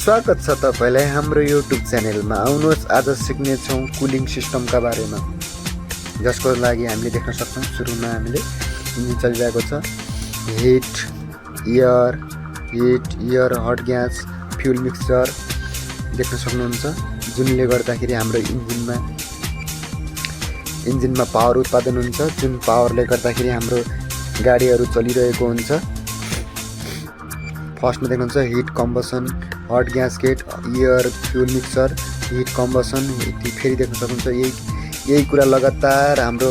स्वागत छ तपाईलाई हाम्रो युट्युब च्यानलमा। आउनुहोस् आज सिक्नेछौँ कुलिङ सिस्टमका बारेमा, जसको लागि हामीले देख्न सक्छौँ सुरुमा हामीले इन्जिन चलिरहेको छ। Heat air hot gas fuel mixture देख्न सक्नुहुन्छ, जुनले गर्दाखेरि हाम्रो इन्जिनमा पावर उत्पादन हुन्छ, जुन पावरले गर्दाखेरि हाम्रो गाडीहरू चलिरहेको हुन्छ। फर्स्टमा देख्नुहुन्छ heat combustion, hot gasket, air fuel mixture, heat combustion. फेरि देख्न सक्नुहुन्छ यही कुरा लगातार हाम्रो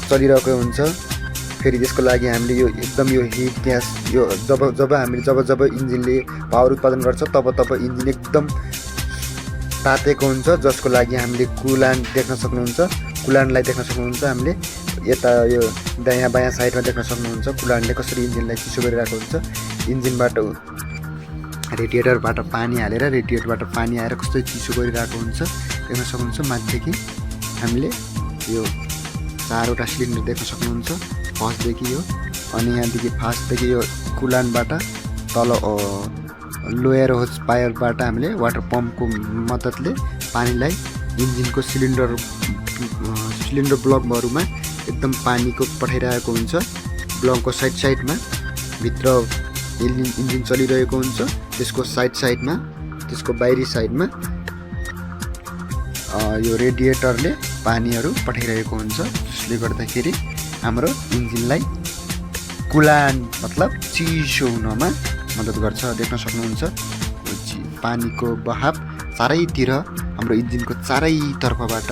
चलिरहेको हुन्छ। फेरि त्यसको लागि हामीले यो हिट ग्यास यो जब इन्जिनले पावर उत्पादन गर्छ तब इन्जिन एकदम तातेको हुन्छ, जसको लागि हामीले कुलान्ट देख्न सक्नुहुन्छ। कुलान्टलाई देख्न सक्नुहुन्छ हामीले यता यो दायाँ बायाँ साइडमा देख्न सक्नुहुन्छ कुलान्टले कसरी इन्जिनलाई चिसो गरिरहेको हुन्छ। इन्जिनबाट रेडिएटरबाट पानी हालेर रेडिएटरबाट पानी आएर कस्तो चिसो गरिरहेको हुन्छ देख्न सक्नुहुन्छ। माथिदेखि हामीले यो 4वटा सिलिन्डर देख्न सक्नुहुन्छ फर्स्टदेखि यो, अनि यहाँदेखि फार्स्टदेखि यो कुलान्टबाट तल लोयर होज पाइपबाट हामीले वाटर पम्पको मद्दतले पानीलाई इन्जिनको सिलिन्डर ब्लकहरूमा एकदम पानीको पठाइरहेको हुन्छ। ब्लकको साइडमा भित्र इन्जिन चलिरहेको हुन्छ, त्यसको साइडमा त्यसको बाहिरी साइडमा यो रेडिएटरले पानीहरू पठाइरहेको हुन्छ, जसले गर्दाखेरि हाम्रो इन्जिनलाई कुलान्ट मतलब चिसो हुनमा मद्दत गर्छ। देख्न सक्नुहुन्छ पानीको बहाव चारैतिर हाम्रो इन्जिनको चारैतर्फबाट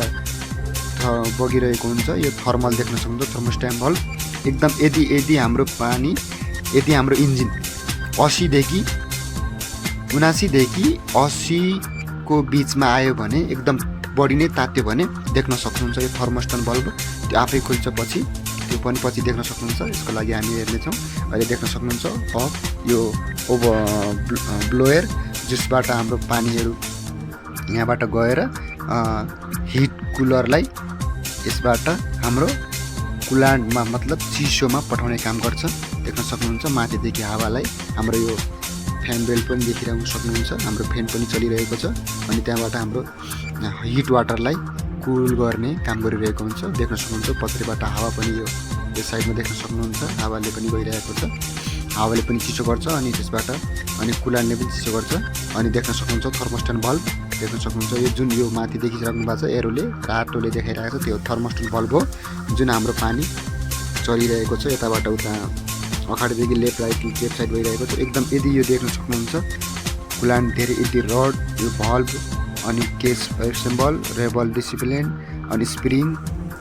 बगिरहेको हुन्छ। यो थर्मल देख्न सक्नुहुन्छ, थर्मोस्ट्याट बल्ब एकदम यदि हाम्रो इन्जिन 79देखि 80 को बिचमा आयो भने, एकदम बढी नै तात्यो भने देख्न सक्नुहुन्छ यो थर्मोस्ट्याट बल्ब त्यो आफै खुल्छ। पछि त्यो पनि पछि देख्न सक्नुहुन्छ। यसको लागि हामी हेर्नेछौँ। अहिले देख्न सक्नुहुन्छ यो ब्लोयर, जसबाट हाम्रो पानीहरू यहाँबाट गएर हिट कुलरलाई यसबाट हाम्रो कुलान्टमा मतलब चिसोमा पठाउने काम गर्छ। देख्न सक्नुहुन्छ माथिदेखि हावालाई हाम्रो यो फ्यान बेल्ट पनि देखिरहनु सक्नुहुन्छ। हाम्रो फ्यान पनि चलिरहेको छ, अनि त्यहाँबाट हाम्रो हिट वाटरलाई कुल गर्ने काम गरिरहेको हुन्छ। देख्न सक्नुहुन्छ पछाडिबाट हावा पनि यो साइडमा देख्न सक्नुहुन्छ, हावाले पनि गइरहेको छ। हावाले पनि चिसो गर्छ अनि त्यसबाट अनि कुलान्टले पनि चिसो गर्छ। अनि देख्न सक्नुहुन्छ थर्मोस्ट्याट बल्ब देख्न सक्नुहुन्छ, यो जुन यो माथि देखिराख्नु भएको छ एरोले रातोले देखाइरहेको छ, त्यो थर्मोस्ट्याट बल्ब हो, जुन हाम्रो पानी चलिरहेको छ यताबाट उता अगाडिदेखि लेफ्ट साइड गइरहेको छ। एकदम यदि यो देख्न सक्नुहुन्छ कुलान्ट धेरै यदि रड, यो भल्भ, अनि केस सिम्बल, रेबल डिसिप्लिन, अनि स्प्रिङ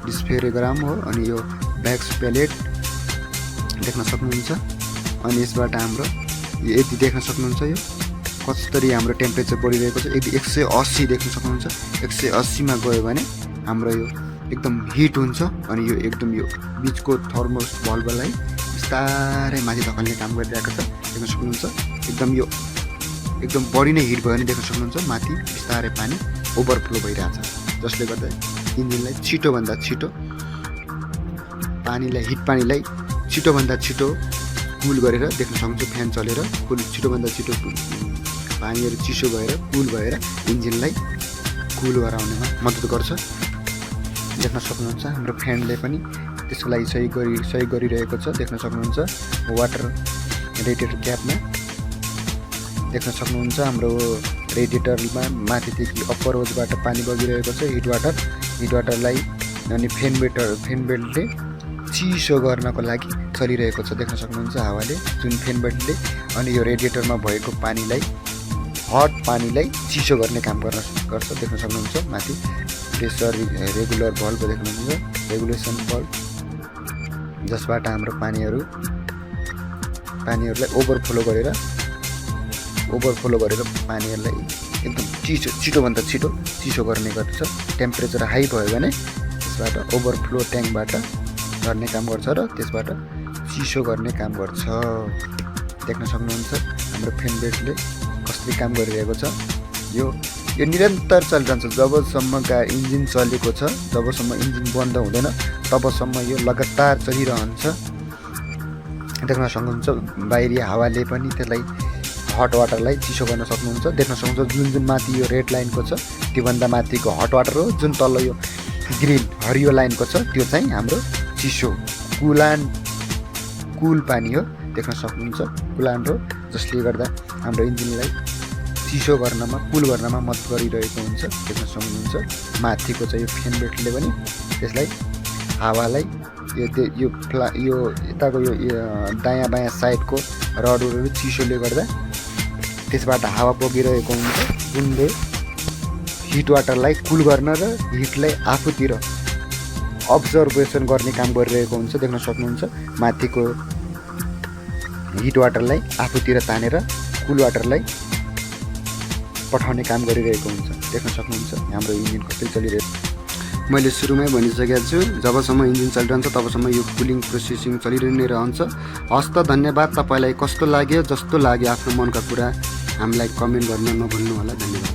डिस्फेरोग्राम हो, अनि यो ब्याक्स प्यालेट देख्न सक्नुहुन्छ। अनि यसबाट हाम्रो यदि देख्न सक्नुहुन्छ यो कसरी हाम्रो टेम्परेचर बढिरहेको छ। यदि 180 देख्न सक्नुहुन्छ, 180 गयो भने हाम्रो यो एकदम हिट हुन्छ, अनि यो एकदम यो बिचको थर्मोस बल्बलाई बिस्तारै माथि धकाल्ने काम गरिरहेको छ। देख्न सक्नुहुन्छ एकदम बढी नै हिट भयो भने देख्न सक्नुहुन्छ माथि बिस्तारै पानी ओभरफ्लो भइरहेछ, जसले गर्दा इन्जिनलाई छिटोभन्दा छिटो पानीलाई छिटोभन्दा छिटो कुल गरेर देख्न सक्नुहुन्छ। फ्यान चलेर छिटोभन्दा छिटो पानीहरू चिसो भएर कुल भएर इन्जिनलाई कुल गराउनेमा मद्दत गर्छ। देख्न सक्नुहुन्छ हाम्रो फ्यानले पनि त्यसको लागि सही गरिरहेको छ। देख्न सक्नुहुन्छ वाटर रेडिएटर क्यापमा देख्न सक्नुहुन्छ हाम्रो रेडिएटरमा माथिदेखि अप्पर होजबाट पानी बगिरहेको छ हिट वाटरलाई, अनि फ्यान बेल्टले चिसो गर्नको लागि चलिरहेको छ। देख्न सक्नुहुन्छ हावाले जुन फ्यान बेल्टले अनि यो रेडिएटरमा भएको हट पानीलाई चिसो गर्ने काम गर्छ। देख्न सक्नुहुन्छ माथि प्रेसर रेगुलर बल्ब देख्नुहुन्छ, रेगुलेसन बल्ब, जसबाट हाम्रो पानीहरूलाई ओभरफ्लो गरेर पानीहरूलाई एकदम छिटोभन्दा छिटो चिसो गर्ने गर्छ। टेम्परेचर हाई भयो भने त्यसबाट ओभरफ्लो ट्याङ्कबाट गर्ने काम गर्छ र त्यसबाट चिसो गर्ने काम गर्छ। देख्न सक्नुहुन्छ हाम्रो फ्यान बेल्टले कसरी काम गरिरहेको छ। यो निरन्तर चलिरहन्छ जबसम्म इन्जिन चलेको छ, जबसम्म इन्जिन बन्द हुँदैन तबसम्म यो लगातार चलिरहन्छ। देख्न सक्नुहुन्छ बाहिरी हावाले पनि त्यसलाई हट वाटरलाई चिसो गर्न सक्नुहुन्छ। देख्न सक्नुहुन्छ जुन जुन माथि यो रेड लाइनको छ त्योभन्दा माथिको हट वाटर हो, जुन तल यो ग्रिन हरियो लाइनको छ त्यो चाहिँ हाम्रो चिसो कुल पानी हो। देख्न सक्नुहुन्छ कुलान्ट हो, जसले गर्दा हाम्रो इन्जिनलाई चिसो गर्नमा कुल गर्नमा मद्दत गरिरहेको हुन्छ। देख्न सक्नुहुन्छ माथिको चाहिँ यो फेन बेल्टले पनि त्यसलाई हावालाई यो यताको यो दायाँ बायाँ साइडको रडहरू चिसोले गर्दा त्यसबाट हावा बगिरहेको हुन्छ, जुनले हिट वाटरलाई कुल गर्न र हिटलाई आफूतिर अब्जर्भेसन गर्ने काम गरिरहेको हुन्छ। देख्न सक्नुहुन्छ माथिको हिट वाटरलाई आफूतिर तानेर कुल वाटरलाई पठाउने काम गरिरहेको हुन्छ। देख्न सक्नुहुन्छ हाम्रो इन्जिन कसरी चलिरहेको। मैले सुरुमै भनिसकेको छु, जबसम्म इन्जिन चलिरहन्छ तबसम्म यो कुलिङ प्रोसेसिङ चलिरहने नै रहन्छ। हस् त, धन्यवाद। तपाईँलाई कस्तो लाग्यो, जस्तो लाग्यो आफ्नो मनका कुरा हामीलाई कमेन्ट गर्न नभुल्नु होला। धन्यवाद।